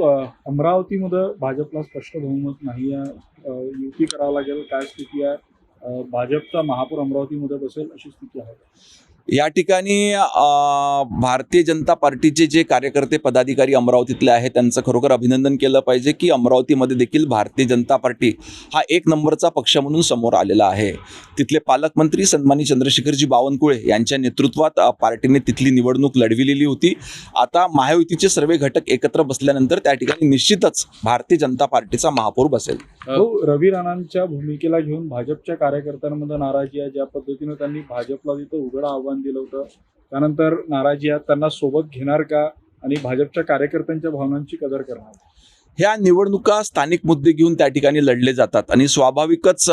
अमरावतीमध्ये भाजपला स्पष्ट बहुमत नाही आहे. युती करावं लागेल, काय स्थिती आहे? भाजपचा महापौर अमरावतीमध्ये बसेल अशी स्थिती आहे. या ठिकाणी भारतीय जनता पार्टीचे जे कार्यकर्ते पदाधिकारी अमरावतीतले आहेत त्यांचं खरोखर अभिनंदन केलं पाहिजे की अमरावतीमध्ये देखील भारतीय जनता पार्टी हा एक नंबरचा पक्ष म्हणून समोर आलेला आहे. तिथले पालकमंत्री सन्माननीय चंद्रशेखरजी बावनकुळे यांच्या नेतृत्वात पार्टीने तिथली निवडणूक लढविलेली होती. आता महायुतीचे सर्व घटक एकत्र बसल्यानंतर त्या ठिकाणी निश्चितच भारतीय जनता पार्टीचा महापौर बसेल. रवी राणांच्या भूमिकेला घेऊन भाजपच्या कार्यकर्त्यांमध्ये नाराजी आहे. ज्या पद्धतीने त्यांनी भाजपला तिथं उघड आव्हान दिलं होतं, त्यानंतर नाराजी आहे. त्यांना सोबत घेणार का आणि भाजपच्या कार्यकर्त्यांच्या भावनांची कदर करणार? ह्या निवडणुका स्थानिक मुद्दे घेऊन त्या ठिकाणी लढले जातात आणि स्वाभाविकच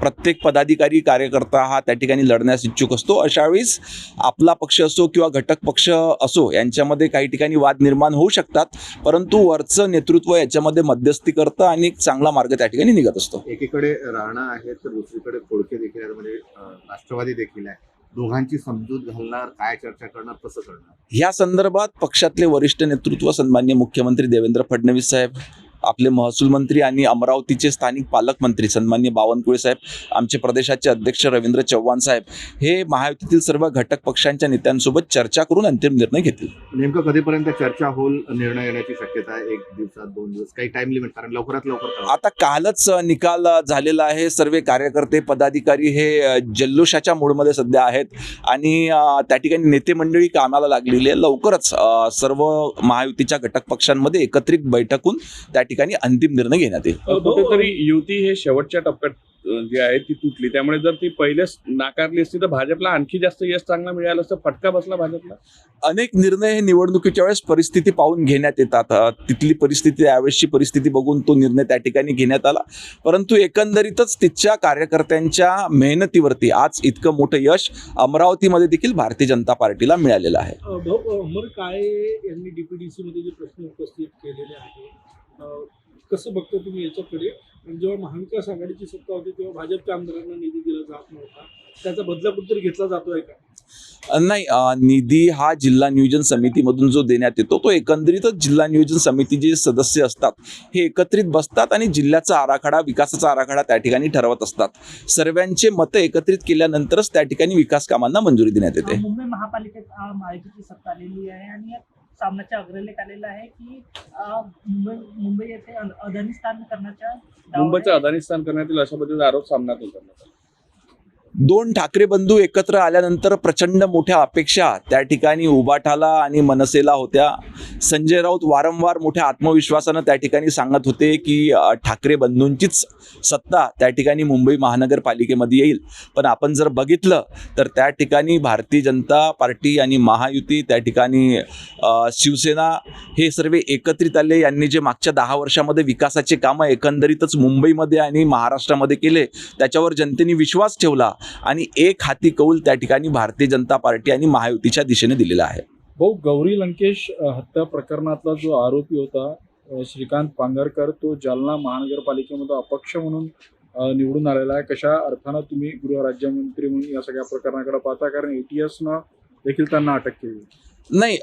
प्रत्येक पदाधिकारी कार्यकर्ता हा त्या ठिकाणी लढण्यास इच्छुक असतो. अशा वेळेस आपला पक्ष असो किंवा घटक पक्ष असो यांच्यामध्ये काही ठिकाणी वाद निर्माण होऊ शकतात, परंतु वरचं नेतृत्व याच्यामध्ये मध्यस्थी करतं आणि एक चांगला मार्ग त्या ठिकाणी निघत असतो. एकीकडे राणा आहेत तर दुसरीकडे खोडके देखील आहेत, म्हणजे राष्ट्रवादी देखील आहे. दोघांची समजूत घालणार, काय चर्चा करणार, कसं करणार? या संदर्भात पक्षातले वरिष्ठ नेतृत्व सन्माननीय मुख्यमंत्री देवेंद्र फडणवीस साहेब, आपले महसूल मंत्री आणि अमरावतीचे स्थानिक पालकमंत्री सन्माननीय बावनकुळे साहेब, आमचे प्रदेशाचे अध्यक्ष रवींद्र चव्हाण साहेब हे महायुतीतील सर्व घटक पक्षांच्या नेत्यांसोबत चर्चा करून अंतिम निर्णय घेतील. नेमकं कधीपर्यंत चर्चा होईल, निर्णय येण्याची शक्यता आहे? 1 दिवसात, 2 दिवस, काही टाइम लिमिट? कारण लवकरात लवकर आता कालच निकाल झालेला आहे. सर्व कार्यकर्ते पदाधिकारी हे जल्लोषाच्या मूडमध्ये सध्या आहेत आणि त्या ठिकाणी नेते मंडळी कामाला लागलेली आहे. लवकरच सर्व महायुतीच्या घटक पक्षांमध्ये एकत्रित बैठकून त्या ठिकाणी अंतिम निर्णय घेण्यात येईल. कुठेतरी युती हे शेवटच्या टप्प्यात जी आहे ती तुटली, त्यामुळे जर ती पहिलेच नाकारली असती तर भाजपला आणखी जास्त यश चांगला मिळालं असतं, फटका बसला भाजपला. अनेक निर्णय हे निवडणुकीच्या वेळेस परिस्थिती पाहून घेण्यात येतात. तिथली परिस्थिती, यावेळेसची परिस्थिती बघून तो निर्णय त्या ठिकाणी घेण्यात आला, परंतु एकंदरीतच तिथच्या कार्यकर्त्यांच्या मेहनतीवरती आज इतकं मोठं यश अमरावतीमध्ये देखील भारतीय जनता पार्टीला मिळालेलं आहे. अमर काळे यांनी डीपीडीसी मध्ये जे प्रश्न उपस्थित केलेले आहेत, कसं बघता तुम्ही याच्याकडे? जेव्हा महाविकास आघाडीची सत्ता होती तेव्हा भाजपच्या आमदारांना निधी दिला जात नव्हता, त्याचा बदला कुठेतरी घेतला जातोय का? नाही, निधी हा जिल्हा नियोजन समितीमधून जो देण्यात येतो तो एकंदरीतच जिल्हा नियोजन समितीचे सदस्य असतात हे एकत्रित बसतात आणि जिल्ह्याचा आराखडा, विकासाचा आराखडा त्या ठिकाणी ठरवत असतात. सर्वांचे मतं एकत्रित केल्यानंतरच त्या ठिकाणी विकास कामांना मंजुरी देण्यात येते. मुंबई महापालिकेत महायुतीची सत्ता आलेली आहे आणि सामनाच्या अग्रलेख आलेला आहे की मुंबई येथे अदानी स्थान करण्याच्या मुंबईचं अदानी स्थान करण्यात येईल अशा पद्धतीचा आरोप सामन्यात होता. 2 ठाकरे बंधू एकत्र आल्यानंतर प्रचंड मोठ्या अपेक्षा त्या ठिकाणी उबाठाला आणि मनसेला होत्या. संजय राऊत वारंवार मोठ्या आत्मविश्वासानं त्या ठिकाणी सांगत होते की ठाकरे बंधूंचीच सत्ता त्या ठिकाणी मुंबई महानगरपालिकेमध्ये येईल. पण आपण जर बघितलं तर त्या ठिकाणी भारतीय जनता पार्टी आणि महायुती, त्या ठिकाणी शिवसेना हे सर्व एकत्रित आले. यांनी जे मागच्या 10 वर्षामध्ये विकासाचे कामं एकंदरीतच मुंबईमध्ये आणि महाराष्ट्रामध्ये केले त्याच्यावर जनतेने विश्वास ठेवला आणि एक हाती कौल त्या ठिकाणी भारतीय जनता पार्टी आणि महायुतीच्या दिशेने दिलेला आहे. गौरी लंकेश हत्या प्रकरणातला जो आरोपी होता श्रीकांत पांगरकर, तो जालना महानगरपालिकेमध्ये अपक्ष म्हणून निवडून आलेला आहे. कशा अर्थानं तुम्ही गृहराज्यमंत्री म्हणून या सगळ्या प्रकरणाकडे पाहता? कारण ATSनं देखील त्यांना अटक केली. नाही,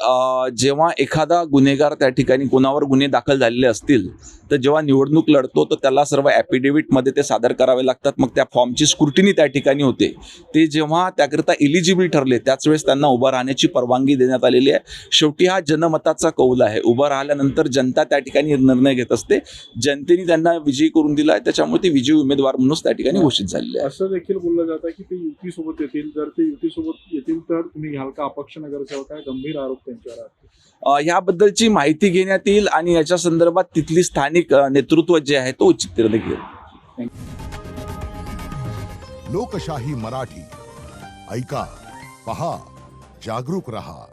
जेव्हा एखादा गुन्हेगार त्या ठिकाणी कोणावर गुन्हे दाखल झालेले असतील तर जेव्हा निवडणूक लढतो तर त्याला सर्व ॲफिडेव्हिटमध्ये ते सादर करावे लागतात. मग त्या फॉर्मची स्क्रुटिनी त्या ठिकाणी होते. ते जेव्हा त्याकरिता एलिजिबल ठरले त्याच वेळेस त्यांना उभं राहण्याची परवानगी देण्यात आलेली आहे. शेवटी हा जनमताचा कौल आहे. उभं राहिल्यानंतर जनता त्या ठिकाणी निर्णय घेत असते. जनतेने त्यांना विजयी करून दिला आहे, त्याच्यामुळे ते विजयी उमेदवार म्हणून त्या ठिकाणी घोषित झालेले आहे. असं देखील बोललं जातं की ते युतीसोबत येतील. जर ते युतीसोबत येतील तर तुम्ही घ्याल का अपक्ष नगरसेवक? आहे गंभीर आरोप त्यांच्यावर आहे. याबद्दलची माहिती घेण्यात येईल आणि याच्या संदर्भात तिथली स्थानिक नेतृत्व जे आहे तो उचित निर्णय घेईल. लोकशाही मराठी ऐका, पहा, जागरूक रहा.